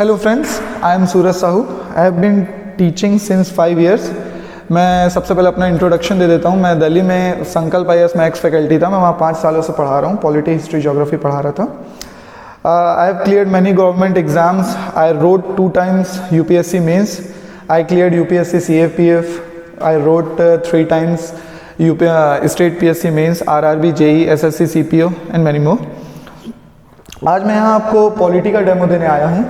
Hello friends, I am Suraj Sahu. I have been teaching since 5 years। मैं सबसे पहले अपना इंट्रोडक्शन दे देता हूँ। मैं दिल्ली में संकल्प IAS में एक्स फैकल्टी था। मैं वहाँ 5 सालों से पढ़ा रहा हूँ, पॉलिटी, हिस्ट्री, ज्योग्राफी पढ़ा रहा था। I have cleared many government exams. I wrote 2 times UPSC mains. I cleared UPSC CFPF। I wrote 3 times state PSC mains, RRB, JEE, SSC, CPO and many more. आज मैं यहाँ आपको polity का demo देने आया हूँ।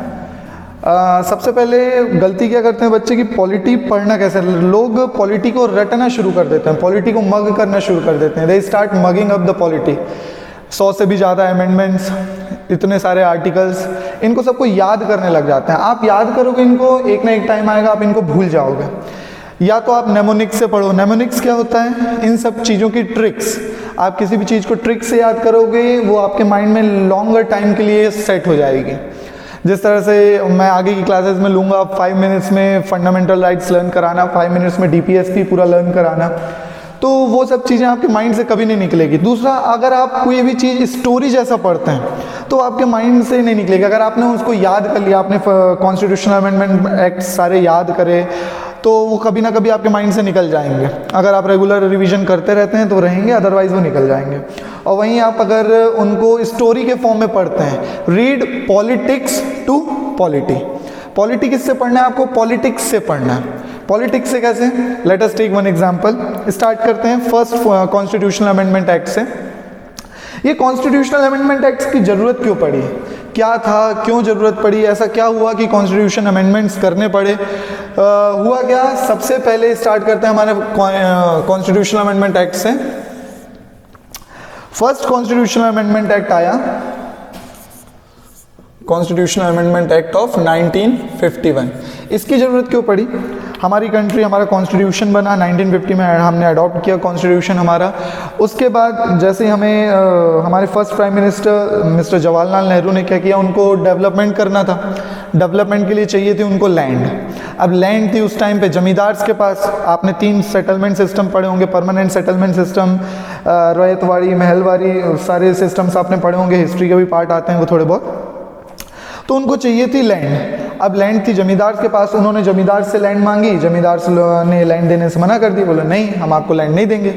सबसे पहले गलती क्या करते हैं बच्चे की, पॉलिटी पढ़ना कैसे, लोग पॉलिटी को रटना शुरू कर देते हैं, पॉलिटी को मग करना शुरू कर देते हैं। They start mugging up the polity. 100 से भी ज़्यादा अमेंडमेंट्स, इतने सारे आर्टिकल्स, इनको सबको याद करने लग जाते हैं। आप याद करोगे इनको, एक ना एक टाइम आएगा आप इनको भूल जाओगे। या तो आप नेमोनिक्स से पढ़ो। नेमोनिक्स क्या होता है? इन सब चीज़ों की ट्रिक्स। आप किसी भी चीज़ को ट्रिक से याद करोगे, वो आपके माइंड में लॉन्गर टाइम के लिए सेट हो जाएगी। जिस तरह से मैं आगे की क्लासेस में लूँगा, 5 minutes में फंडामेंटल राइट्स लर्न कराना, 5 minutes में DPSP पूरा लर्न कराना, तो वो सब चीज़ें आपके माइंड से कभी नहीं निकलेगी। दूसरा, अगर आप कोई भी चीज़ स्टोरी जैसा पढ़ते हैं तो आपके माइंड से नहीं निकलेगी। अगर आपने उसको याद कर लिया, आपने कॉन्स्टिट्यूशनल अमेंडमेंट एक्ट सारे याद करे, तो वो कभी ना कभी आपके माइंड से निकल जाएंगे। अगर आप रेगुलर रिवीजन करते रहते हैं तो रहेंगे, अदरवाइज वो निकल जाएंगे। और वहीं आप अगर उनको स्टोरी के फॉर्म में पढ़ते हैं, read politics to polity. Polity किससे पढ़ना है आपको? पॉलिटिक्स से पढ़ना है। पॉलिटिक्स से कैसे? Let us take one example. Start करते हैं फर्स्ट कॉन्स्टिट्यूशनल अमेंडमेंट एक्ट से। ये कॉन्स्टिट्यूशनल अमेंडमेंट एक्ट की जरूरत क्यों पड़ी? क्या था, क्यों जरूरत पड़ी? ऐसा क्या हुआ कि कॉन्स्टिट्यूशन अमेंडमेंट्स करने पड़े? हुआ क्या? सबसे पहले स्टार्ट करते हैं हमारे कॉन्स्टिट्यूशनल अमेंडमेंट एक्ट से। फर्स्ट कॉन्स्टिट्यूशनल अमेंडमेंट एक्ट आया, कॉन्स्टिट्यूशनल अमेंडमेंट एक्ट ऑफ 1951। इसकी जरूरत क्यों पड़ी? हमारी कंट्री, हमारा कॉन्स्टिट्यूशन बना 1950 में, हमने अडॉप्ट किया कॉन्स्टिट्यूशन हमारा। उसके बाद जैसे हमें हमारे first prime minister mister Jawaharlal Nehru ने क्या किया, उनको डेवलपमेंट करना था। डेवलपमेंट के लिए चाहिए थी उनको लैंड। अब लैंड थी उस टाइम पे जमींदार्स के पास। आपने 3 सेटलमेंट सिस्टम पढ़े होंगे, permanent settlement system, ryotwari, Mahalwari, सारे सिस्टम्स आपने पढ़े होंगे, हिस्ट्री के भी पार्ट आते हैं वो थोड़े बहुत। तो उनको चाहिए थी लैंड। अब लैंड थी जमींदार के पास, उन्होंने जमींदार से लैंड मांगी, जमींदार ने लैंड देने से मना कर दी, बोले नहीं हम आपको लैंड नहीं देंगे।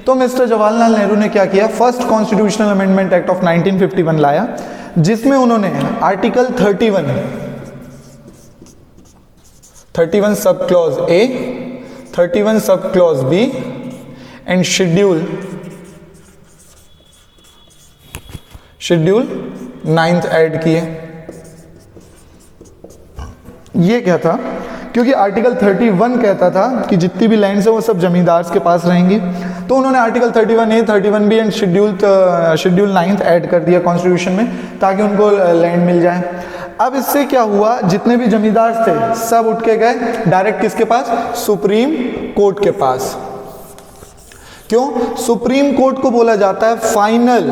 तो मिस्टर जवाहरलाल नेहरू ने क्या किया, first constitutional amendment act of 1951 लाया, जिसमें उन्होंने article 31 sub clause A, 31 sub clause B and schedule 9th add किए। ये क्या था? क्योंकि आर्टिकल 31 कहता था कि जितनी भी लैंड्स है वो सब जमींदार के पास रहेंगी, तो उन्होंने article 31A, 31B and schedule 9th add कर दिया कॉन्स्टिट्यूशन में, ताकि उनको लैंड मिल जाए। अब इससे क्या हुआ, जितने भी जमींदार थे सब उठ के गए डायरेक्ट किसके पास? सुप्रीम कोर्ट के पास। क्यों? सुप्रीम कोर्ट को बोला जाता है final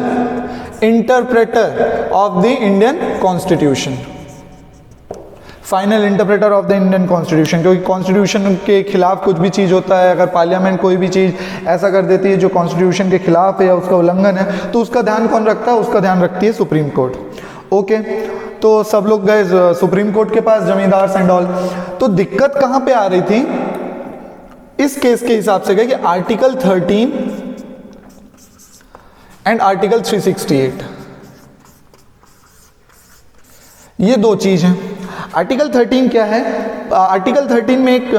interpreter of the Indian constitution. Final interpreter of the Indian constitution, क्योंकि कॉन्स्टिट्यूशन के खिलाफ कुछ भी चीज़ होता है, अगर पार्लियामेंट कोई भी चीज़ ऐसा कर देती है जो कॉन्स्टिट्यूशन के खिलाफ है या उसका उल्लंघन है, तो उसका ध्यान कौन रखता है? उसका ध्यान रखती है सुप्रीम कोर्ट। ओके, तो सब लोग गए सुप्रीम कोर्ट के पास, जमींदार एंड ऑल। तो दिक्कत कहाँ पे आ रही थी? इस केस के हिसाब से गए कि आर्टिकल 13 एंड आर्टिकल 368, ये 2 चीज हैं। आर्टिकल 13 क्या है? आर्टिकल 13 में एक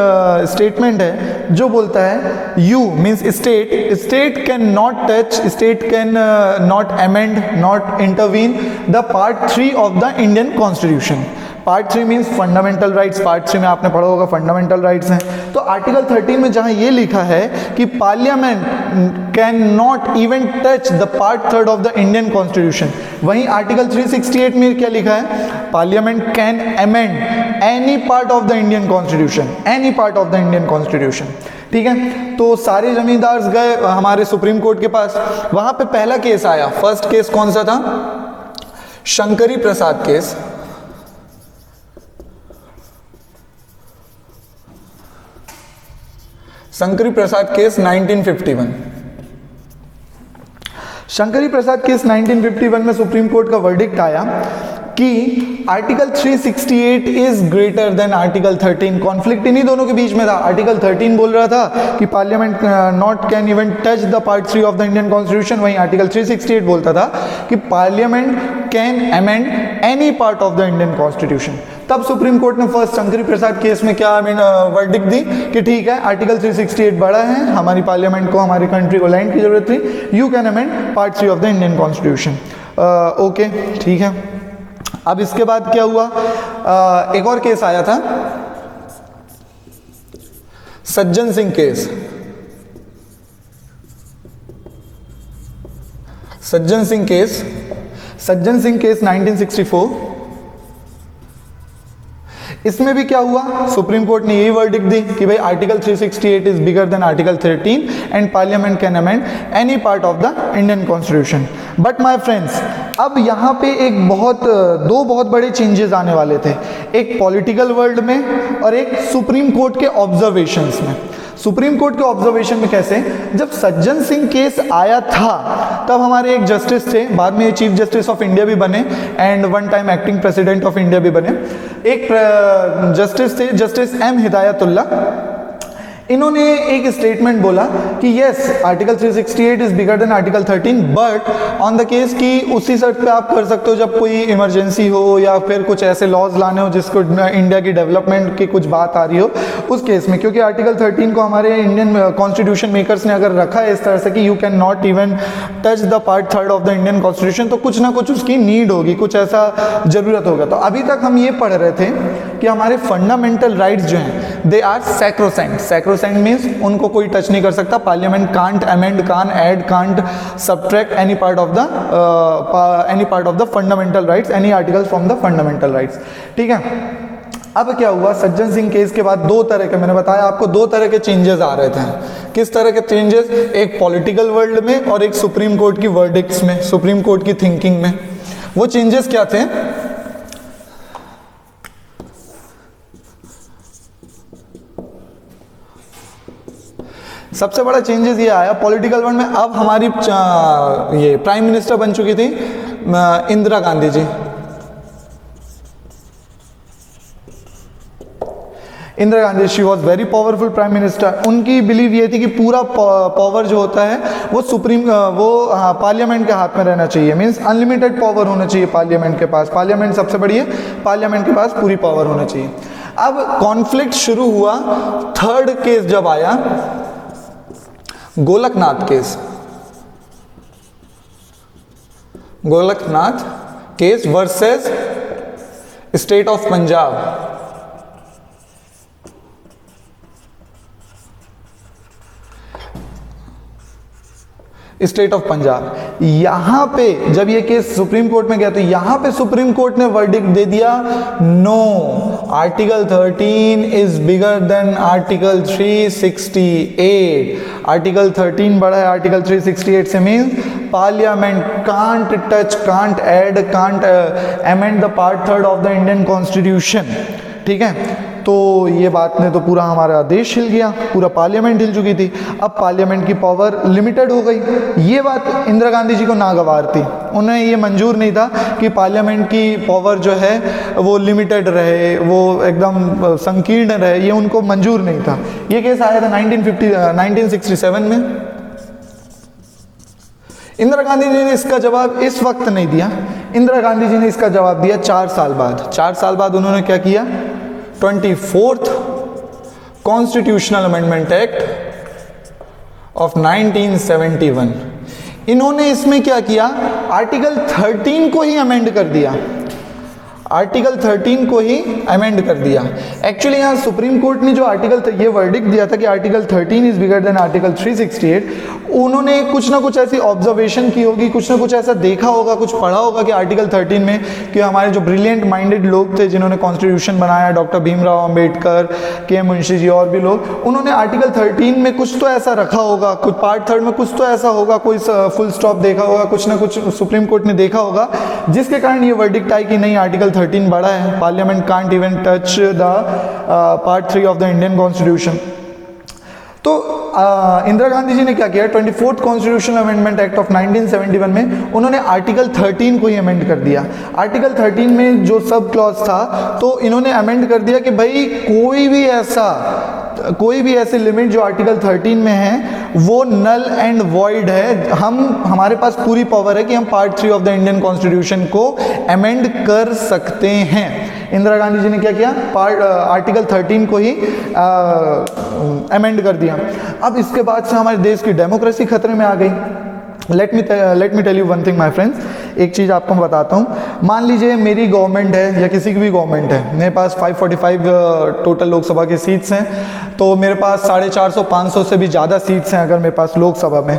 स्टेटमेंट है जो बोलता है you means state can not touch, state can not amend, not intervene the part 3 of the Indian constitution. Part 3 means fundamental rights. Part 3 में आपने पढ़ा होगा फंडामेंटल राइट्स हैं। तो आर्टिकल 13 में जहां ये लिखा है कि parliament can not even touch the part 3 of the Indian constitution, वहीं आर्टिकल 368 में क्या लिखा है? Parliament can amend any part of the Indian constitution, any part of the Indian constitution. ठीक है, तो सारे जमींदार गए हमारे सुप्रीम कोर्ट के पास। वहां पे पहला केस आया। फर्स्ट केस कौन सा था? शंकरी प्रसाद केस। शंकरी प्रसाद केस 1951। शंकरी प्रसाद केस 1951 में सुप्रीम कोर्ट का वर्डिक्ट आया कि article 368 is greater than article 13। Conflict इन्हीं दोनों के बीच में था। आर्टिकल 13 बोल रहा था कि parliament not can even touch the part 3 of the Indian constitution, वहीं आर्टिकल 368 बोलता था कि parliament can amend any part of the Indian constitution. तब सुप्रीम कोर्ट ने फर्स्ट शंकरी प्रसाद केस में क्या वर्डिक्ट दी कि ठीक है, आर्टिकल 368 बड़ा है, हमारी पार्लियामेंट को, हमारी कंट्री को लैंड की जरूरत थी, you can amend part 3 of the Indian constitution. Okay, ठीक है। अब इसके बाद क्या हुआ, एक और केस आया था, सज्जन सिंह केस। सज्जन सिंह केस 1964। इसमें भी क्या हुआ, सुप्रीम कोर्ट ने यही वर्डिक्ट दी कि भाई article 368 is bigger than article 13 and parliament can amend any part of the Indian constitution. But my friends, अब यहाँ पे दो बहुत बड़े चेंजेस आने वाले थे, एक पॉलिटिकल वर्ल्ड में और एक सुप्रीम कोर्ट के ऑब्जर्वेशंस में। सुप्रीम कोर्ट के ऑब्जर्वेशन में कैसे, जब सज्जन सिंह केस आया था तब हमारे एक जस्टिस थे, बाद में चीफ जस्टिस ऑफ इंडिया भी बने and one time acting president of India भी बने, एक जस्टिस थे, जस्टिस एम हिदायतुल्ला। इन्होंने एक स्टेटमेंट बोला कि yes, article 368 is bigger than article 13, but on the case कि उसी शर्त पे आप कर सकते हो जब कोई इमरजेंसी हो या फिर कुछ ऐसे लॉज लाने हो जिसको इंडिया की डेवलपमेंट की कुछ बात आ रही हो उस केस में। क्योंकि आर्टिकल 13 को हमारे इंडियन कॉन्स्टिट्यूशन मेकर्स ने अगर रखा है इस तरह से कि you can not even touch the part 3 of the Indian constitution, तो कुछ ना कुछ उसकी नीड होगी, कुछ ऐसा जरूरत होगा। तो अभी तक हम ये पढ़ रहे थे कि हमारे फंडामेंटल राइट्स जो हैं they are sacrosanct. Sacrosanct means उनको कोई टच नहीं कर सकता। Parliament can't amend, can't add, can't subtract any part of the fundamental rights, any article from the fundamental rights. ठीक है। अब क्या हुआ, सज्जन सिंह केस के बाद दो तरह के, मैंने बताया आपको, दो तरह के चेंजेस आ रहे थे। किस तरह के चेंजेस, एक पॉलिटिकल वर्ल्ड में और एक सुप्रीम कोर्ट की वर्डिक्ट्स में, सुप्रीम कोर्ट की थिंकिंग में। वो चेंजेस क्या थे, सबसे बड़ा चेंजेस ये आया पॉलिटिकल वर्ल्ड में। अब हमारी ये प्राइम मिनिस्टर बन चुकी थी Indira Gandhi ji. Indira Gandhi, she was very powerful prime minister. उनकी बिलीव ये थी कि पूरा पावर जो होता है वो पार्लियामेंट के हाथ में रहना चाहिए, मीन्स अनलिमिटेड पावर होना चाहिए पार्लियामेंट के पास। पार्लियामेंट सबसे बड़ी है, पार्लियामेंट के पास पूरी पावर होना चाहिए। अब कॉन्फ्लिक्ट शुरू हुआ, थर्ड केस जब आया, Golaknath case. Golaknath case versus state of Punjab. State of Punjab. यहां पे जब ये केस सुप्रीम कोर्ट में गया तो यहां पे सुप्रीम कोर्ट ने वर्डिक्ट दे दिया, no, article 13 is bigger than article 368। Article 13 बड़ा है आर्टिकल 368 से, means parliament can't touch, can't add, can't amend the part 3 of the Indian constitution. ठीक है। तो ये बात ने तो पूरा हमारा देश हिल गया, पूरा पार्लियामेंट हिल चुकी थी। अब पार्लियामेंट की पावर लिमिटेड हो गई। ये बात इंदिरा गांधी जी को नागवार थी, उन्हें ये मंजूर नहीं था कि पार्लियामेंट की पावर जो है वो लिमिटेड रहे, वो एकदम संकीर्ण रहे, ये उनको मंजूर नहीं था। ये केस आया था 1967 में। इंदिरा गांधी जी ने इसका जवाब इस वक्त नहीं दिया, इंदिरा गांधी जी ने इसका जवाब दिया 4 साल बाद। 4 साल बाद उन्होंने क्या किया, 24th constitutional amendment act of 1971। इन्होंने इसमें क्या किया, आर्टिकल 13 को ही अमेंड कर दिया, आर्टिकल 13 को ही अमेंड कर दिया। एक्चुअली यहाँ सुप्रीम कोर्ट ने जो ये वर्डिक्ट दिया था कि article 13 is bigger than article 368, उन्होंने कुछ ना कुछ ऐसी ऑब्जर्वेशन की होगी, कुछ ना कुछ ऐसा देखा होगा, कुछ पढ़ा होगा कि आर्टिकल 13 में कि हमारे जो ब्रिलियंट माइंडेड लोग थे जिन्होंने कॉन्स्टिट्यूशन बनाया, डॉक्टर भीमराव अंबेडकर, के मुंशी जी और भी लोग, उन्होंने आर्टिकल 13 में कुछ तो ऐसा रखा होगा, कुछ पार्ट 3 में कुछ तो ऐसा होगा, कोई फुल स्टॉप देखा होगा, कुछ ना कुछ सुप्रीम कोर्ट ने देखा होगा, जिसके कारण ये वर्डिक्ट आई कि नहीं, आर्टिकल 13 बड़ा है, parliament can't even touch the part 3 of the Indian constitution. तो इंदिरा गांधी जी ने क्या किया, 24th constitutional amendment act of 1971 में उन्होंने आर्टिकल 13 को ही अमेंड कर दिया। आर्टिकल 13 में जो सब क्लॉज था तो इन्होंने अमेंड कर दिया कि भाई कोई भी ऐसे लिमिट जो आर्टिकल 13 में है वो नल एंड वॉइड है। हमारे पास पूरी पावर है कि हम part 3 of the Indian constitution को अमेंड कर सकते हैं। इंदिरा गांधी जी ने क्या किया, आर्टिकल 13 को ही अमेंड कर दिया। अब इसके बाद से हमारे देश की डेमोक्रेसी खतरे में आ गई। Let me tell you one thing my friends, एक चीज़ आपको मैं बताता हूँ। मान लीजिए मेरी गवर्नमेंट है या किसी की भी गवर्नमेंट है, मेरे पास 545 टोटल लोकसभा की सीट्स हैं, तो मेरे पास 450-500 से भी ज़्यादा सीट्स हैं अगर मेरे पास लोकसभा में।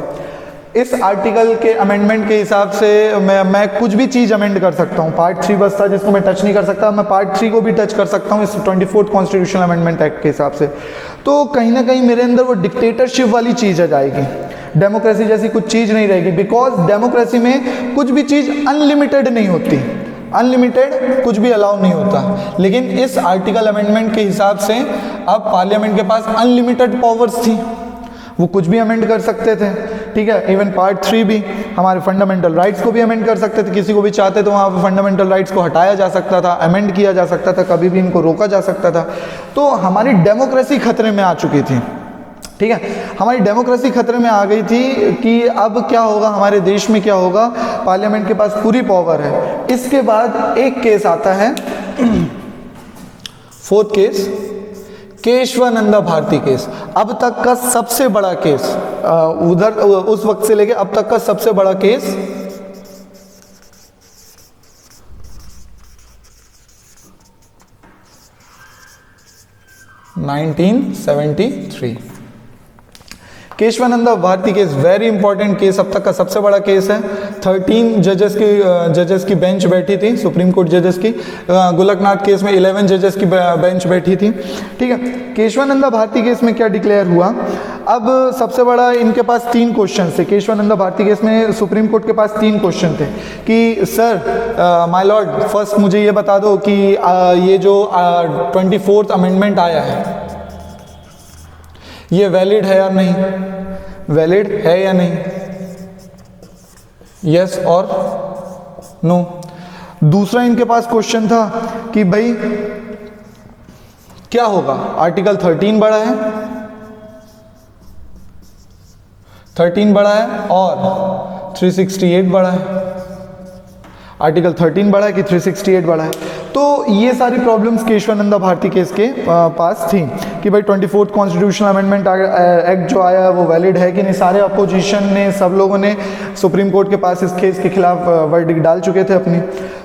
इस आर्टिकल के अमेंडमेंट के हिसाब से मैं कुछ भी चीज़ अमेंड कर सकता हूँ। पार्ट 3 बस था जिसको मैं टच नहीं कर सकता, मैं पार्ट 3 को भी टच कर सकता हूँ इस 24th कॉन्स्टिट्यूशनल अमेंडमेंट एक्ट के हिसाब से। तो कहीं ना कहीं मेरे अंदर वो डिक्टेटरशिप वाली चीज़ आ जाएगी, डेमोक्रेसी जैसी कुछ चीज़ नहीं रहेगी। बिकॉज डेमोक्रेसी में कुछ भी चीज़ अनलिमिटेड नहीं होती, अनलिमिटेड कुछ भी अलाउ नहीं होता। लेकिन इस आर्टिकल अमेंडमेंट के हिसाब से अब पार्लियामेंट के पास अनलिमिटेड पावर्स थी, वो कुछ भी अमेंड कर सकते थे। ठीक है, इवन पार्ट 3 भी हमारे फंडामेंटल राइट्स को भी अमेंड कर सकते थे। किसी को भी चाहते तो वहाँ पर फंडामेंटल राइट्स को हटाया जा सकता था, अमेंड किया जा सकता था, कभी भी इनको रोका जा सकता था। तो हमारी डेमोक्रेसी खतरे में आ चुकी थी। ठीक है, हमारी डेमोक्रेसी खतरे में आ गई थी कि अब क्या होगा, हमारे देश में क्या होगा, पार्लियामेंट के पास पूरी पावर है। इसके बाद एक केस आता है, fourth case, Kesavananda Bharati case. अब तक का सबसे बड़ा केस, उस वक्त से लेके अब तक का सबसे बड़ा case 1973 Kesavananda Bharati case, very important case, अब तक का सबसे बड़ा केस है। 13 जजेस की बेंच बैठी थी, सुप्रीम कोर्ट जजेस की। गुलकनाथ केस में 11 जजेस की बेंच बैठी थी। ठीक है, केशवानंदा भारती केस में क्या डिक्लेयर हुआ, अब सबसे बड़ा इनके पास 3 क्वेश्चन थे। केशवानंदा भारती केस में सुप्रीम कोर्ट के पास 3 क्वेश्चन थे कि सर माय लॉर्ड, फर्स्ट मुझे ये बता दो कि ये जो 24th अमेंडमेंट आया है ये वैलिड है या नहीं, वैलिड है या नहीं, यस और नो। दूसरा इनके पास क्वेश्चन था कि भाई क्या होगा, आर्टिकल 13 बड़ा है, 13 बड़ा है और 368 बड़ा है। आर्टिकल 13 बड़ा है कि 368 बड़ा है। तो ये सारी प्रॉब्लम्स केशवानंदा भारती केस के पास थी कि भाई 24th कॉन्स्टिट्यूशनल अमेंडमेंट एक्ट जो आया है वो वैलिड है कि नहीं। सारे अपोजिशन ने, सब लोगों ने सुप्रीम कोर्ट के पास इस केस के खिलाफ वर्डिक्ट डाल चुके थे अपनी।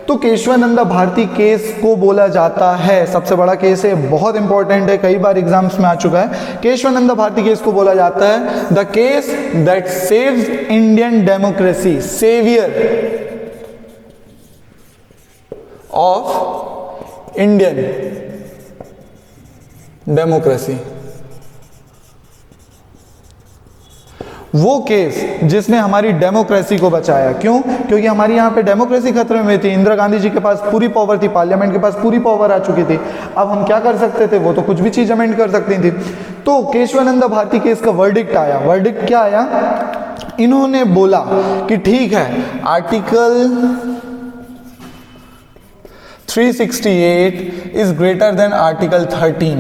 तो केशवानंदा भारती केस को बोला जाता है, सबसे बड़ा केस है, बहुत इंपॉर्टेंट है, कई बार एग्जाम्स में आ चुका है। केशवानंदा भारती केस को बोला जाता है the case that saves Indian democracy, saviour of Indian democracy. वो केस जिसने हमारी डेमोक्रेसी को बचाया। क्यों? क्योंकि हमारी यहाँ पे डेमोक्रेसी खतरे में थी। इंदिरा गांधी जी के पास पूरी पावर थी, पार्लियामेंट के पास पूरी पावर आ चुकी थी। अब हम क्या कर सकते थे, वो तो कुछ भी चीज अमेंड कर सकती थी। तो केशवानंदा भारती केस का वर्डिक्ट आया। वर्डिक्ट क्या आया, इन्होंने बोला कि ठीक है, article 368 is greater than article 13।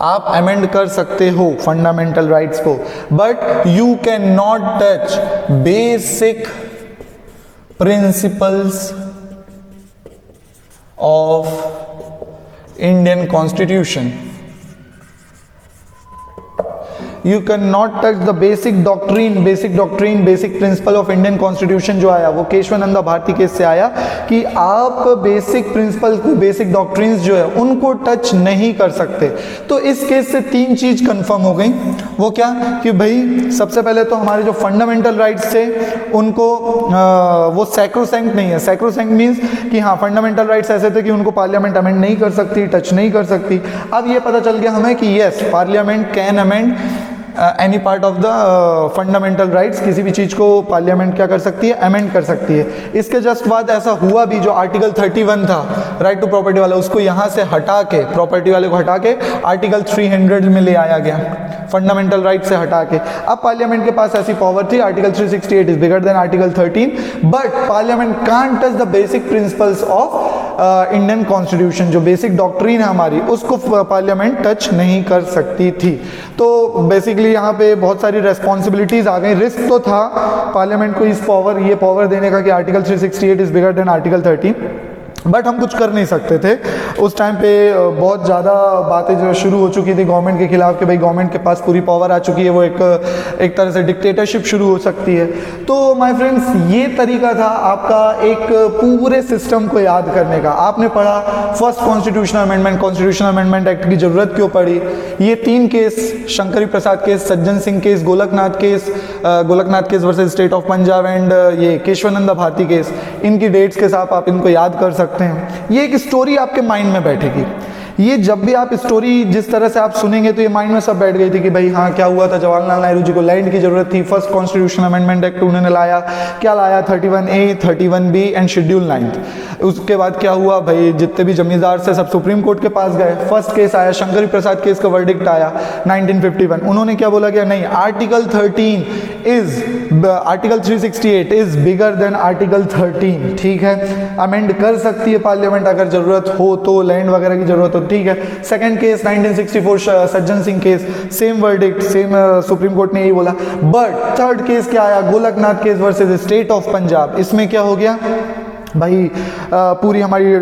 आप अमेंड कर सकते हो फंडामेंटल राइट्स को, but you can not touch basic principles of Indian constitution. You can not touch the basic doctrine, basic principle of Indian constitution जो आया वो केशवानंदा भारती केस से आया कि आप बेसिक प्रिंसिपल, बेसिक डॉक्ट्रीन्स जो है उनको टच नहीं कर सकते। तो इस केस से 3 चीज कंफर्म हो गई। वो क्या कि भाई सबसे पहले तो हमारे जो फंडामेंटल राइट्स थे उनको वो सैक्रोसैंक्ट नहीं है। सैक्रोसैंक्ट मीन्स कि हाँ, फंडामेंटल राइट्स ऐसे थे कि उनको पार्लियामेंट अमेंड नहीं कर सकती, टच नहीं कर सकती। अब ये पता चल गया हमें कि yes, parliament can amend any part of the fundamental rights, किसी भी चीज़ को पार्लियामेंट क्या कर सकती है, अमेंड कर सकती है। इसके जस्ट बाद ऐसा हुआ भी, जो आर्टिकल 31 था राइट टू प्रॉपर्टी वाला, उसको यहाँ से हटा के, प्रॉपर्टी वाले को हटा के आर्टिकल 300 में ले आया गया, फंडामेंटल राइट से हटा के। अब पार्लियामेंट के पास ऐसी पावर थी, article 368 is bigger than article 13, but parliament can't touch the basic principles of Indian constitution, जो बेसिक डॉक्ट्रिन है हमारी, उसको पार्लियामेंट टच नहीं कर सकती थी। तो बेसिकली यहाँ पे बहुत सारी रेस्पॉन्सिबिलिटीज आ गई। रिस्क तो था पार्लियामेंट को इस पावर, ये पावर देने का कि article 368 is bigger than article 13, but हम कुछ कर नहीं सकते थे। उस टाइम पे बहुत ज़्यादा बातें जो शुरू हो चुकी थी गवर्नमेंट के खिलाफ कि भाई गवर्नमेंट के पास पूरी पावर आ चुकी है, वो एक तरह से डिक्टेटरशिप शुरू हो सकती है। तो माय फ्रेंड्स, ये तरीका था आपका एक पूरे सिस्टम को याद करने का। आपने पढ़ा first constitutional amendment, constitutional amendment act की ज़रूरत क्यों पड़ी, ये 3 case, Shankari Prasad case, Sajjan Singh case, Golaknath case versus state of Punjab and ये केशवानंद भारती केस, इनकी डेट्स के साथ आप इनको याद कर सकते हैं। ये एक स्टोरी आपके माइंड में बैठेगी। ये जब भी आप स्टोरी जिस तरह से आप सुनेंगे तो ये माइंड में सब बैठ गई थी कि भाई हाँ क्या हुआ था, जवाहरलाल नेहरू जी को लैंड की जरूरत थी, फर्स्ट कॉन्स्टिट्यूशनल अमेंडमेंट एक्ट उन्होंने लाया, क्या लाया, 31A, 31B एंड शेड्यूल 9। उसके बाद क्या हुआ भाई, जितने भी जमींदार से सब सुप्रीम कोर्ट के पास गए, फर्स्ट केस आया, शंकरी प्रसाद केस का वर्डिक्ट आया 1951। उन्होंने क्या बोला कि नहीं, article 368 is bigger than article 13, ठीक है, अमेंड कर सकती है पार्लियामेंट अगर जरूरत हो तो, लैंड वगैरह की जरूरत हो, ठीक है। Second case 1964 Sajjan Singh case, same verdict, same supreme court ने यही बोला। बट थर्ड केस क्या आया, Golaknath case versus state of Punjab, इसमें क्या हो गया भाई, पूरी हमारी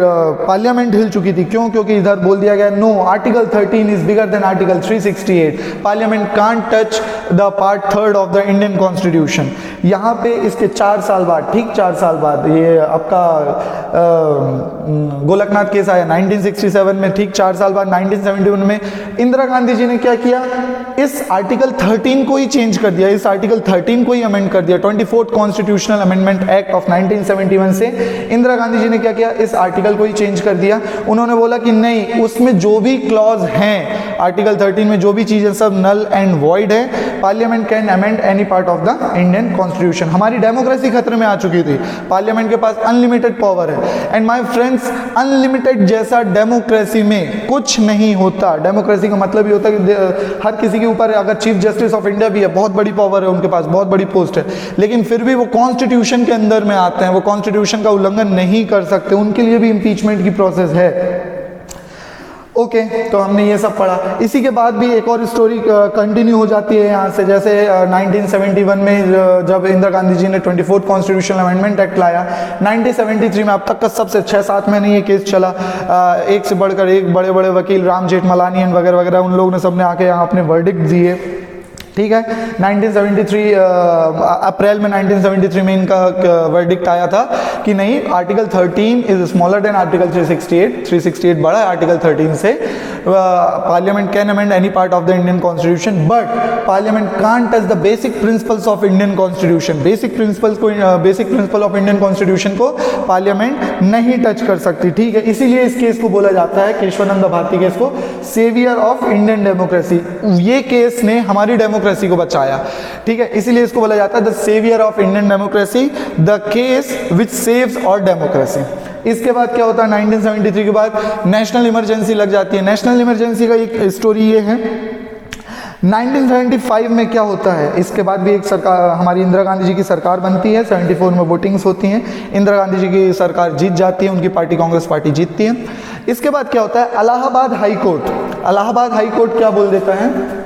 पार्लियामेंट हिल चुकी थी। क्यों? क्योंकि इधर बोल दिया गया no, article 13 is bigger than article 368, parliament can't touch the part 3rd of the Indian constitution. यहाँ पे इसके 4 साल बाद, ठीक 4 साल बाद, ये आपका गोलकनाथ केस आया 1967 में, ठीक 4 साल बाद 1971 में इंदिरा गांधी जी ने क्या किया, इस आर्टिकल 13 को ही चेंज कर दिया, इस आर्टिकल 13 को ही अमेंड कर दिया। 24th constitutional amendment act of 1971 से इंदिरा गांधी जी ने क्या किया, इस आर्टिकल को ही चेंज कर दिया। उन्होंने बोला कि नहीं, उसमें जो भी क्लॉज हैं आर्टिकल 13 में, जो भी चीजें सब नल एंड वॉइड है, parliament can amend any part of the Indian constitution. हमारी डेमोक्रेसी खतरे में आ चुकी थी, पार्लियामेंट के पास अनलिमिटेड पावर है। एंड माय फ्रेंड्स, अनलिमिटेड जैसा डेमोक्रेसी में कुछ नहीं होता। डेमोक्रेसी का मतलब ये होता है कि हर किसी के ऊपर, अगर चीफ जस्टिस ऑफ इंडिया भी है, बहुत बड़ी पावर है उनके पास, बहुत बड़ी पोस्ट है, लेकिन फिर भी वो कॉन्स्टिट्यूशन के अंदर में आते हैं, वो कॉन्स्टिट्यूशन का उल्लंघन नहीं कर सकते, उनके लिए भी इंपीचमेंट की प्रोसेस है। ओके, तो हमने ये सब पढ़ा। इसी के बाद भी एक और स्टोरी कंटिन्यू हो जाती है यहाँ से। जैसे 1971 में जब इंदिरा गांधी जी ने 24th कॉन्स्टिट्यूशनल अमेंडमेंट एक्ट लाया, 1973 में अब तक का सबसे 6-7 महीने ये केस चला, एक से बढ़कर एक बड़े बड़े वकील, राम जेठमलानी वगैरह वगैरह, उन लोगों ने सबने आके यहाँ अपने वर्डिक्ट दिए, ठीक है। 1973 अप्रैल में 1973 में इनका वर्डिक्ट आया था कि नहीं, article 13 is smaller than article 368 बड़ा है आर्टिकल 13 से। Parliament can amend any part of the Indian constitution, but parliament can't touch the basic principles of Indian constitution. Basic principle of Indian constitution को parliament नहीं touch कर सकती, ठीक है। इसीलिए इस केस को बोला जाता है, केशवानंद भारती केस को, सेवियर ऑफ इंडियन डेमोक्रेसी। ये केस ने हमारी डेमोक्रेसी को बचाया, ठीक है, इसीलिए इसको बोला जाता है the saviour of Indian democracy, the case which saves our democracy. इसके बाद क्या होता है, 1973 के बाद नेशनल इमरजेंसी लग जाती है। नेशनल इमरजेंसी का एक स्टोरी ये है, 1975 में क्या होता है, इसके बाद भी एक सरकार, हमारी इंदिरा गांधी जी की सरकार बनती है, 74 में वोटिंग्स होती हैं, इंदिरा गांधी जी की सरकार जीत जाती है, उनकी पार्टी कांग्रेस पार्टी जीतती है। इसके बाद क्या होता है, इलाहाबाद हाई कोर्ट क्या बोल देता है,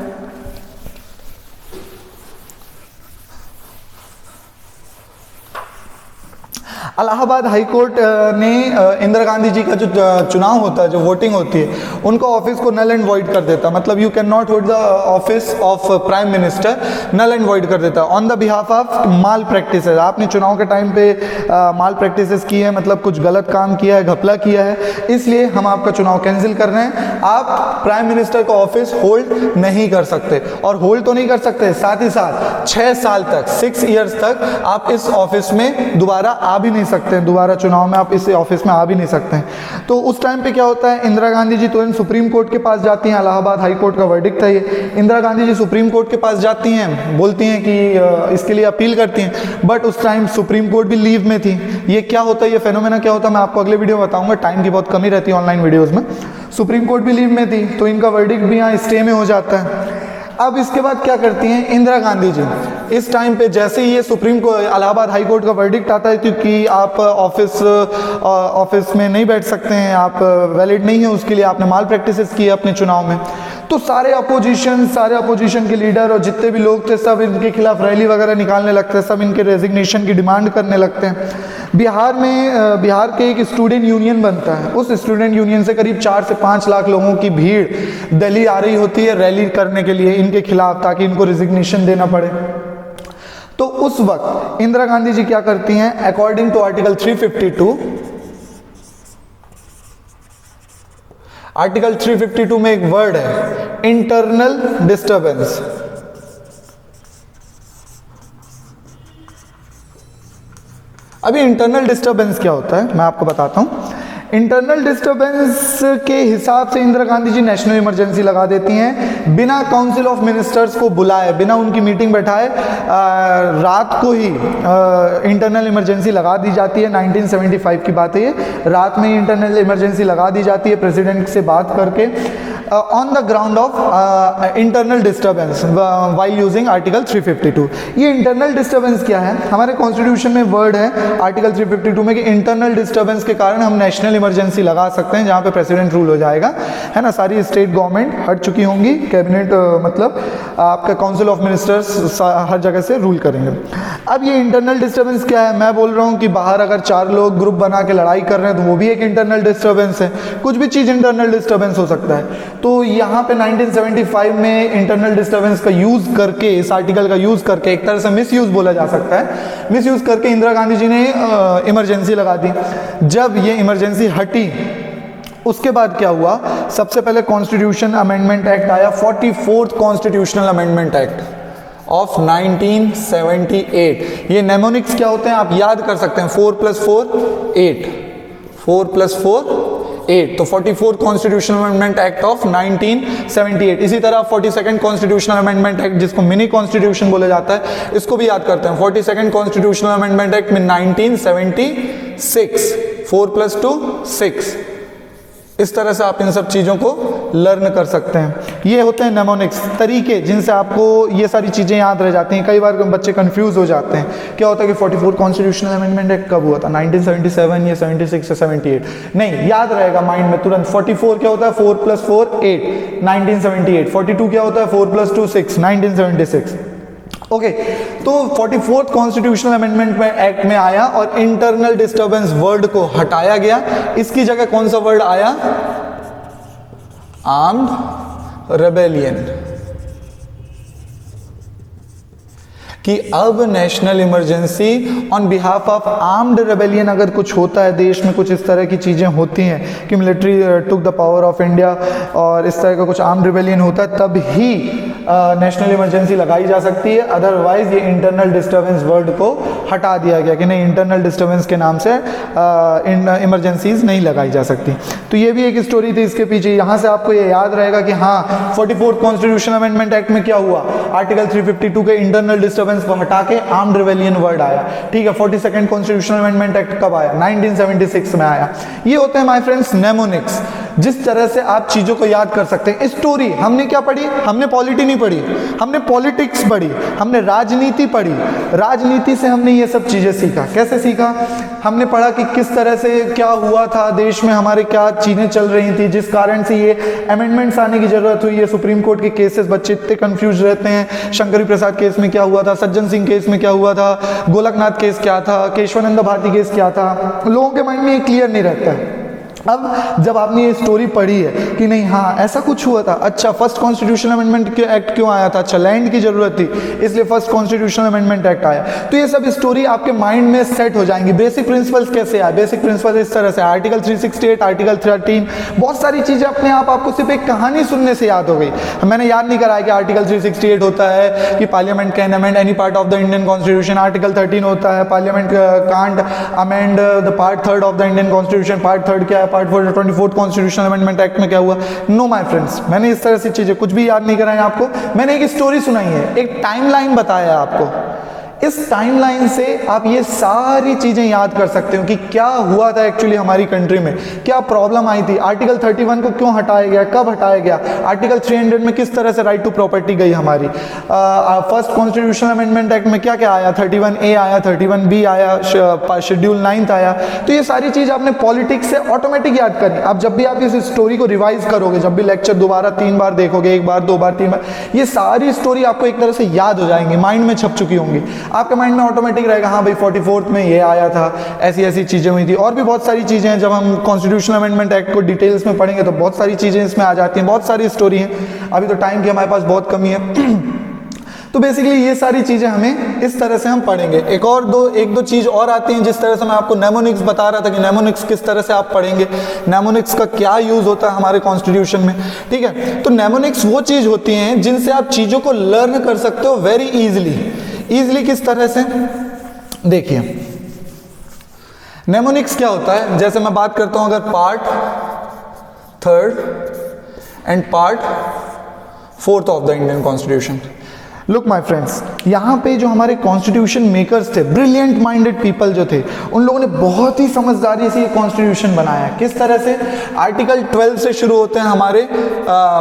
इलाहाबाद हाई कोर्ट ने इंदिरा गांधी जी का जो चुनाव होता है, जो वोटिंग होती है, उनको ऑफिस को नल एंड वॉइड कर देता है। मतलब you can not hold the office of prime minister, null and void कर देता है on the behalf of malpractice. आपने चुनाव के टाइम पे माल प्रैक्टिसेस की है, मतलब कुछ गलत काम किया है, घपला किया है, इसलिए हम आपका चुनाव कैंसिल कर रहे हैं। आप प्राइम मिनिस्टर का ऑफिस होल्ड नहीं कर सकते, और होल्ड तो नहीं कर सकते, साथ ही साथ 6 साल तक, 6 ईयर्स तक आप इस ऑफिस में दोबारा आ भी नहीं नहीं सकते हैं दोबारा चुनाव में, आप इस ऑफिस में आ भी नहीं सकते हैं। तो उस टाइम पे क्या होता है, इंदिरा गांधी जी तुरंत सुप्रीम कोर्ट के पास जाती हैं, इलाहाबाद हाई कोर्ट का वर्डिक्ट था ये, इंदिरा गांधी जी सुप्रीम कोर्ट के पास जाती हैं, बोलती हैं कि इसके लिए अपील करती हैं, बट उस टाइम सुप्रीम कोर्ट भी लीव में थी। ये क्या होता है, ये फेनोमेना क्या होता है, मैं आपको अगले वीडियो में बताऊंगा, टाइम की बहुत कमी रहती है ऑनलाइन वीडियोज़ में। सुप्रीम कोर्ट भी लीव में थी, तो इनका वर्डिक्ट भी यहाँ स्टे में हो जाता है। अब इसके बाद क्या करती हैं इंदिरा गांधी जी, इस टाइम पे जैसे ही ये सुप्रीम को इलाहाबाद हाई कोर्ट का वर्डिक्ट आता है, क्योंकि आप ऑफिस में नहीं बैठ सकते हैं, आप वैलिड नहीं है, उसके लिए आपने माल प्रैक्टिसेस की अपने चुनाव में, तो सारे अपोजिशन के लीडर और जितने भी लोग थे सब इनके खिलाफ रैली वगैरह निकालने लगते हैं, सब इनके रेजिग्नेशन की डिमांड करने लगते हैं। बिहार के एक स्टूडेंट यूनियन बनता है, उस स्टूडेंट यूनियन से करीब 4 से 5 लाख लोगों की भीड़ दिल्ली आ रही होती है रैली करने के लिए इनके खिलाफ, ताकि इनको रेजिग्नेशन देना पड़े। तो उस वक्त इंदिरा गांधी जी क्या करती हैं, अकॉर्डिंग टू आर्टिकल 352 में एक वर्ड है इंटरनल डिस्टर्बेंस। अभी इंटरनल डिस्टर्बेंस क्या होता है मैं आपको बताता हूं। इंटरनल डिस्टर्बेंस के हिसाब से इंदिरा गांधी जी नेशनल इमरजेंसी लगा देती हैं, बिना काउंसिल ऑफ मिनिस्टर्स को बुलाए, बिना उनकी मीटिंग बैठाए, रात को ही इंटरनल इमरजेंसी लगा दी जाती है। 1975 की बात है ये, रात में ही इंटरनल इमरजेंसी लगा दी जाती है प्रेसिडेंट से बात करके, on the ground of internal disturbance while using article 352। ये इंटरनल डिस्टर्बेंस क्या है, हमारे कॉन्स्टिट्यूशन में वर्ड है आर्टिकल 352 में कि इंटरनल डिस्टर्बेंस के कारण हम नेशनल इमरजेंसी लगा सकते हैं, जहां पे प्रेसिडेंट रूल हो जाएगा, है ना। सारी स्टेट गवर्नमेंट हट चुकी होंगी, कैबिनेट मतलब आपका काउंसिल ऑफ मिनिस्टर्स हर जगह से रूल करेंगे। अब ये इंटरनल डिस्टर्बेंस क्या है, मैं बोल रहा हूँ कि बाहर अगर 4 लोग ग्रुप बना के लड़ाई कर रहे हैं तो वो भी एक इंटरनल डिस्टर्बेंस है, कुछ भी चीज़ इंटरनल डिस्टर्बेंस हो सकता है। तो यहाँ पे 1975 में इंटरनल डिस्टर्बेंस का यूज करके, इस आर्टिकल का यूज करके, एक तरह से मिस यूज बोला जा सकता है, मिस यूज करके इंदिरा गांधी जी ने इमरजेंसी लगा दी। जब ये इमरजेंसी हटी उसके बाद क्या हुआ, सबसे पहले कॉन्स्टिट्यूशन अमेंडमेंट एक्ट आया, 44th constitutional amendment act of 1978। ये नेमोनिक्स क्या होते हैं आप याद कर सकते हैं, 4 + 4 8, 4 + 4 8, तो 44th constitutional amendment act of 1978। इसी तरह 42nd कॉन्स्टिट्यूशनल अमेंडमेंट एक्ट, जिसको मिनी कॉन्स्टिट्यूशन बोला जाता है, इसको भी याद करते हैं। 42nd कॉन्स्टिट्यूशनल अमेंडमेंट एक्ट में 1976, 4 + 2 6। इस तरह से आप इन सब चीज़ों को लर्न कर सकते हैं। ये होते हैं नेमोनिक्स तरीके, जिनसे आपको ये सारी चीज़ें याद रह जाती हैं। कई बार बच्चे कंफ्यूज हो जाते हैं, क्या होता है कि 44 कॉन्स्टिट्यूशनल अमेंडमेंट एक्ट कब हुआ था, 1977 या 76 या 78, नहीं, याद रहेगा माइंड में तुरंत। 44 क्या होता है, 4 + 4 8, 1978। 42 क्या होता है, 4 + 2 6, 1976। ओके, तो 44th कॉन्स्टिट्यूशनल अमेंडमेंट में एक्ट में आया और इंटरनल डिस्टर्बेंस वर्ड को हटाया गया। इसकी जगह कौन सा वर्ड आया, आर्म्ड रेबेलियन, कि अब national emergency on behalf of armed rebellion, अगर कुछ होता है देश में, कुछ इस तरह की चीज़ें होती हैं कि military took the power of India और इस तरह का कुछ आर्म्ड रेबेलियन होता है, तब ही नेशनल इमरजेंसी लगाई जा सकती है। अदरवाइज ये इंटरनल डिस्टर्बेंस वर्ड को हटा दिया गया कि नहीं, इंटरनल डिस्टर्बेंस के नाम से इमरजेंसीज नहीं लगाई जा सकती। तो ये भी एक स्टोरी थी इसके पीछे। यहाँ से आपको ये याद रहेगा कि हाँ, 44th कॉन्स्टिट्यूशनल अमेंडमेंट एक्ट में क्या हुआ, आर्टिकल 352 के इंटरनल डिस्टर्बेंस को हटा के आर्म्ड रेबेलियन वर्ड आया। ठीक है, 42nd कॉन्स्टिट्यूशनल अमेंडमेंट एक्ट कब आया, 1976 में आया। ये होते हैं माय फ्रेंड्स नेमोनिक्स, जिस तरह से आप चीजों को याद कर सकते हैं। स्टोरी हमने क्या पढ़ी, हमने पॉलिटी नहीं पढ़ी, हमने पॉलिटिक्स पढ़ी, हमने राजनीति पढ़ी। राजनीति से हमने ये सब चीजें सीखा। कैसे सीखा, हमने पढ़ा कि किस तरह से क्या हुआ था देश में, हमारे क्या चीजें चल रही थी, जिस कारण से ये अमेंडमेंट्स आने की जरूरत हुई है। सुप्रीम कोर्ट के केसेस, बच्चे इतने कंफ्यूज रहते हैं। शंकर प्रसाद केस में क्या हुआ था, सज्जन सिंह केस में क्या हुआ था, गोलकनाथ केस क्या था, केशवानंद भारती केस क्या था, लोगों के माइंड में ये क्लियर नहीं रहता है। अब जब आपने ये स्टोरी पढ़ी है कि नहीं हाँ ऐसा कुछ हुआ था, अच्छा फर्स्ट कॉन्स्टिट्यूशनल अमेंडमेंट एक्ट क्यों आया था, अच्छा लैंड की जरूरत थी इसलिए फर्स्ट कॉन्स्टिट्यूशनल अमेंडमेंट एक्ट आया, तो ये सब स्टोरी आपके माइंड में सेट हो जाएंगी। बेसिक प्रिंसिपल्स कैसे आए, बेसिक प्रिंसिपल इस तरह से आर्टिकल 368, आर्टिकल 13, बहुत सारी चीजें अपने आप आपको सिर्फ एक कहानी सुनने से याद हो गई। मैंने याद नहीं कराया कि आर्टिकल 368 होता है कि parliament can amend any part of the Indian constitution, article 13 होता है parliament can't amend the part 3 of the Indian constitution, part 3 क्या है, पार्ट 24 कॉन्स्टिट्यूशनल अमेंडमेंट एक्ट में क्या हुआ। नो माय फ्रेंड्स, मैंने इस तरह से चीजें कुछ भी याद नहीं कराई आपको, मैंने एक स्टोरी सुनाई है, एक टाइमलाइन बताया आपको। इस टाइमलाइन से आप ये सारी चीजें याद कर सकते हो कि क्या हुआ था एक्चुअली हमारी कंट्री में, क्या प्रॉब्लम आई थी, आर्टिकल 31 को क्यों हटाया गया, कब हटाया गया, आर्टिकल 300 में किस तरह से राइट टू प्रॉपर्टी गई हमारी, फर्स्ट कॉन्स्टिट्यूशनल अमेंडमेंट एक्ट में क्या क्या आया, 31A आया, 31B आया, शेड्यूल 9 आया। तो ये सारी चीज आपने पॉलिटिक्स से ऑटोमेटिक याद करनी। अब जब भी आप इस स्टोरी को रिवाइज करोगे, जब भी लेक्चर दोबारा 3 बार देखोगे, 1 बार 2 बार 3 बार, ये सारी स्टोरी आपको एक तरह से याद हो जाएंगी, माइंड में छप चुकी होंगी, आपके माइंड में ऑटोमेटिक रहेगा हाँ भाई 44th में ये आया था, ऐसी ऐसी चीजें हुई थी। और भी बहुत सारी चीजें हैं, जब हम कॉन्स्टिट्यूशनल अमेंडमेंट एक्ट को डिटेल्स में पढ़ेंगे तो बहुत सारी चीजें इसमें आ जाती हैं, बहुत सारी स्टोरी हैं। अभी तो टाइम की हमारे पास बहुत कमी है तो बेसिकली ये सारी चीजें हमें इस तरह से हम पढ़ेंगे। एक दो चीज और आती हैं, जिस तरह से मैं आपको नेमोनिक्स बता रहा था कि नेमोनिक्स किस तरह से आप पढ़ेंगे, नेमोनिक्स का क्या यूज होता है हमारे कॉन्स्टिट्यूशन में, ठीक है। तो नेमोनिक्स वो चीज होती हैं जिनसे आप चीजों को लर्न कर सकते हो वेरी इजीली। किस तरह से, देखिए नेमोनिक्स क्या होता है, जैसे मैं बात करता हूं अगर part 3 and part 4 of the Indian constitution. Look my friends, यहाँ पे जो हमारे कॉन्स्टिट्यूशन मेकर्स थे, ब्रिलियंट माइंडेड पीपल जो थे, उन लोगों ने बहुत ही समझदारी से ये कॉन्स्टिट्यूशन बनाया। किस तरह से, आर्टिकल 12 से शुरू होते हैं हमारे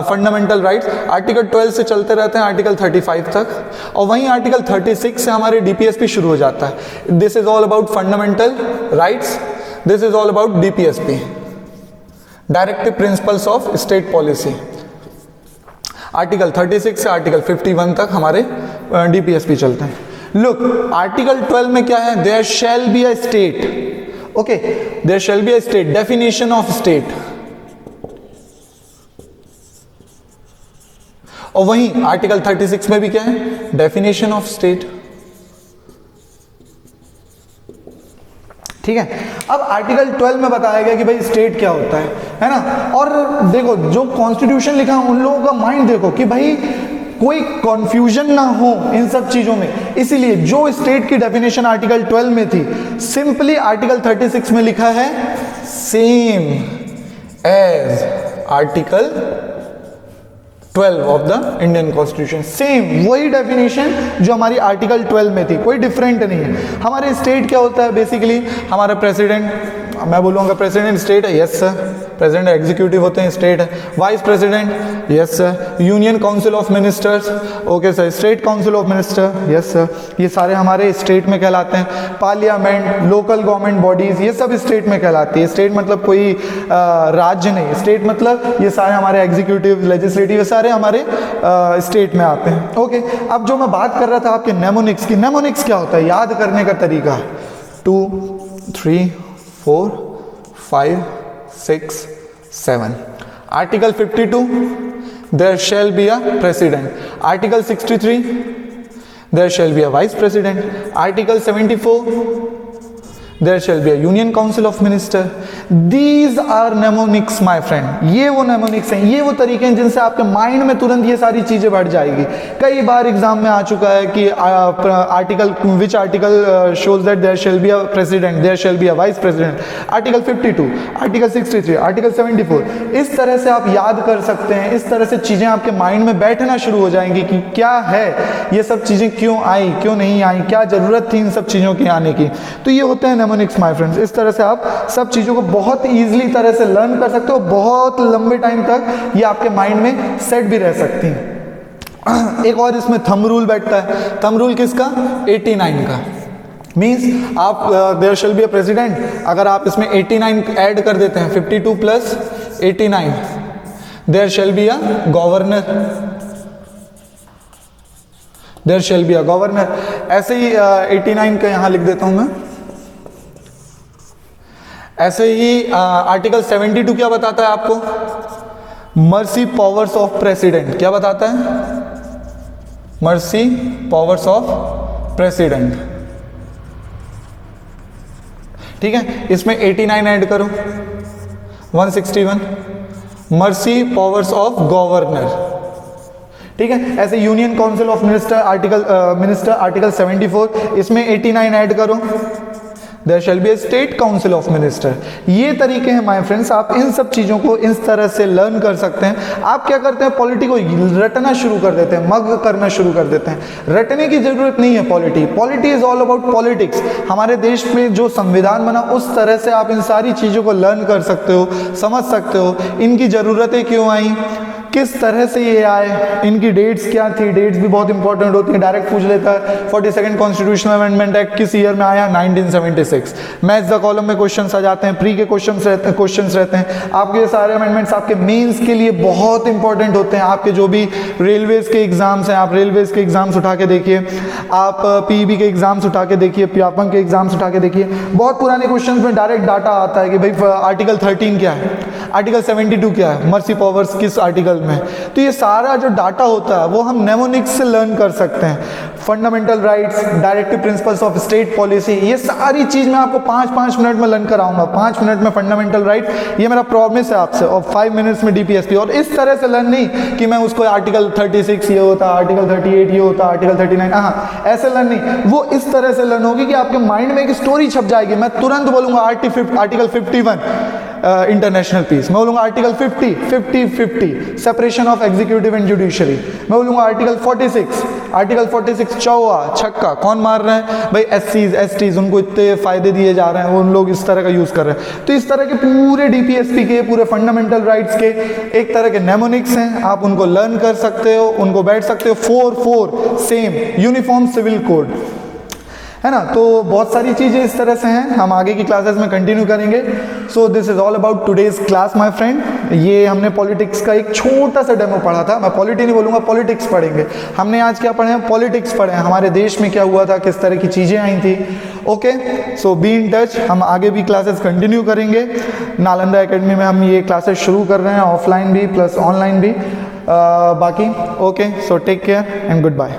फंडामेंटल राइट्स, आर्टिकल 12 से चलते रहते हैं आर्टिकल 35 तक, और वहीं आर्टिकल 36 से हमारे DPSP शुरू हो जाता है। This is all about fundamental rights, this is all about DPSP, directive principles of state policy. Article 36 से आर्टिकल 51 तक हमारे DPSP चलते हैं। लुक, आर्टिकल 12 में क्या है, there shall be a state, okay, there shall be a state, definition of state. और वहीं आर्टिकल 36 में भी क्या है, डेफिनेशन ऑफ स्टेट, ठीक है। अब आर्टिकल 12 में बताया गया कि भाई स्टेट क्या होता है ना। और देखो जो कॉन्स्टिट्यूशन लिखा है उन लोगों का माइंड देखो कि भाई कोई कंफ्यूजन ना हो इन सब चीजों में, इसीलिए जो स्टेट की डेफिनेशन आर्टिकल 12 में थी, सिंपली आर्टिकल 36 में लिखा है same as article 12 of the Indian constitution, same वही डेफिनेशन जो हमारी आर्टिकल 12 में थी, कोई डिफरेंट नहीं है। हमारे स्टेट क्या होता है, बेसिकली हमारा प्रेसिडेंट, मैं बोलूँगा प्रेसिडेंट स्टेट है, यस सर, प्रेसिडेंट एग्जीक्यूटिव होते हैं, स्टेट है, vice president, yes sir, union council of ministers, okay sir, state council of minister, yes sir, ये सारे हमारे स्टेट में कहलाते हैं। पार्लियामेंट, लोकल गवर्नमेंट बॉडीज, ये सब स्टेट में कहलाती है। स्टेट मतलब कोई राज्य नहीं, स्टेट मतलब ये सारे हमारे एग्जीक्यूटिव, लेजिस्लेटिव, ये सारे हमारे स्टेट में आते हैं, ओके। अब जो मैं बात कर रहा था आपके नेमोनिक्स की, नेमोनिक्स क्या होता है, याद करने का तरीका, 2, 3, 4, 5, 6, 7। Article 52, there shall be a president. Article 63, there shall be a vice president. Article 74, there shall be a union council of minister. These are mnemonics my friend. ये वो mnemonics हैं, ये वो तरीके हैं जिनसे आपके माइंड में तुरंत ये सारी चीजें बढ़ जाएगी। कई बार एग्जाम में आ चुका है कि article, which article shows that there shall be a president, there shall be a vice president, article 52, article 63, article 74। इस तरह से आप याद कर सकते हैं, इस तरह से चीजें आपके माइंड में बैठना शुरू हो जाएंगी कि क्या है ये सब चीजें, क्यों आई, क्यों नहीं आई, क्या जरूरत थी इन सब चीजों के आने की। तो ये होते हैं नेमोनिक्स माय फ्रेंड्स। इस तरह से आप सब चीजों को बहुत इजीली तरह से लर्न कर सकते हो, बहुत लंबे टाइम तक ये आपके माइंड में सेट भी रह सकती हैं। एक और इसमें थंब रूल बैठता है। थंब रूल किसका, 89 का। मीन्स आप there shall be a president, अगर आप इसमें 89 ऐड कर देते हैं, 52 plus 89, there shall be a governor, there shall be a governor. ऐसे ही 89 का यहां लिख देता हूं मैं, ऐसे ही आर्टिकल 72 क्या बताता है आपको? Mercy powers of president. क्या बताता है? Mercy powers of president. ठीक है, इसमें 89 ऐड करो, 161। Mercy powers of governor. ठीक है, ऐसे union council of minister article 74, इसमें 89 ऐड करो, there shall be a state council of minister. ये तरीके हैं माय फ्रेंड्स, आप इन सब चीज़ों को इस तरह से लर्न कर सकते हैं। आप क्या करते हैं, पॉलिटी को रटना शुरू कर देते हैं, मग करना शुरू कर देते हैं। रटने की जरूरत नहीं है polity. Polity is all about politics. हमारे देश में जो संविधान बना उस तरह से आप इन सारी चीज़ों को लर्न कर सकते हो, समझ सकते हो। इनकी ज़रूरतें क्यों आई, किस तरह से ये आए, इनकी डेट्स क्या थी। डेट्स भी बहुत इंपॉर्टेंट होती है, डायरेक्ट पूछ लेता है 42nd कॉन्स्टिट्यूशनल अमेंडमेंट एक्ट किस ईयर में आया, 1976। मैच द कॉलम में क्वेश्चंस आ जाते हैं, प्री के क्वेश्चंस रहते हैं। आपके ये सारे अमेंडमेंट्स आपके मेंस के लिए बहुत इंपॉर्टेंट होते हैं। आपके जो भी रेलवेज के एग्जाम्स हैं, आप रेलवेज के एग्जाम्स उठा के देखिए, आप पीईबी के एग्जाम्स उठा के देखिए, व्यापम के एग्जाम्स उठा के देखिए। बहुत पुराने क्वेश्चन में डायरेक्ट डाटा आता है कि भाई आर्टिकल 13 क्या है, आर्टिकल 72 क्या है, मर्सी पावर्स किस आर्टिकल में। तो ये सारा जो डाटा होता है वो हम नेमोनिक्स से लर्न कर सकते हैं। Fundamental rights, directive principles of state policy, ये सारी चीज मैं आपको 5-5 मिनट में लर्न कराऊंगा। 5 मिनट में फंडामेंटल राइट, ये मेरा प्रॉमिस है आपसे, और 5 मिनट्स में डीपीएसपी। और इस तरह से लर्न नहीं कि मैं उसको आर्टिकल 36 ये होता, आर्टिकल 38 ये होता, आर्टिकल 39, हाँ ऐसे लर्न नहीं। वो इस तरह से लर्न होगी कि आपके माइंड में एक स्टोरी छप जाएगी। मैं तुरंत बोलूंगा आर्टिकल 51 इंटरनेशनल पीस, मैं बोलूंगा article 50 separation of executive and judiciary, मैं बोलूंगा आर्टिकल 46 चौवा छक्का कौन मार रहे हैं भाई, एसटीज उनको इतने फायदे दिए जा रहे हैं, उन लोग इस तरह का यूज कर रहे हैं। तो इस तरह के पूरे डीपीएसपी के, पूरे फंडामेंटल राइट्स के एक तरह के नेमोनिक्स हैं, आप उनको लर्न कर सकते हो, उनको बैठ सकते हो। 4 सेम यूनिफॉर्म सिविल कोड है ना। तो बहुत सारी चीज़ें इस तरह से हैं, हम आगे की क्लासेस में कंटिन्यू करेंगे। So this is all about today's class my friend. ये हमने पॉलिटिक्स का एक छोटा सा डेमो पढ़ा था, मैं पॉलिटी नहीं बोलूँगा, पॉलिटिक्स पढ़ेंगे। हमने आज क्या पढ़े हैं, पॉलिटिक्स पढ़े हैं, हमारे देश में क्या हुआ था, किस तरह की चीज़ें आई थी। Okay, so be in touch, हम आगे भी क्लासेस कंटिन्यू करेंगे। नालंदा एकेडमी में हम ये क्लासेस शुरू कर रहे हैं, ऑफलाइन भी प्लस ऑनलाइन भी। बाकी okay, so take care and good bye.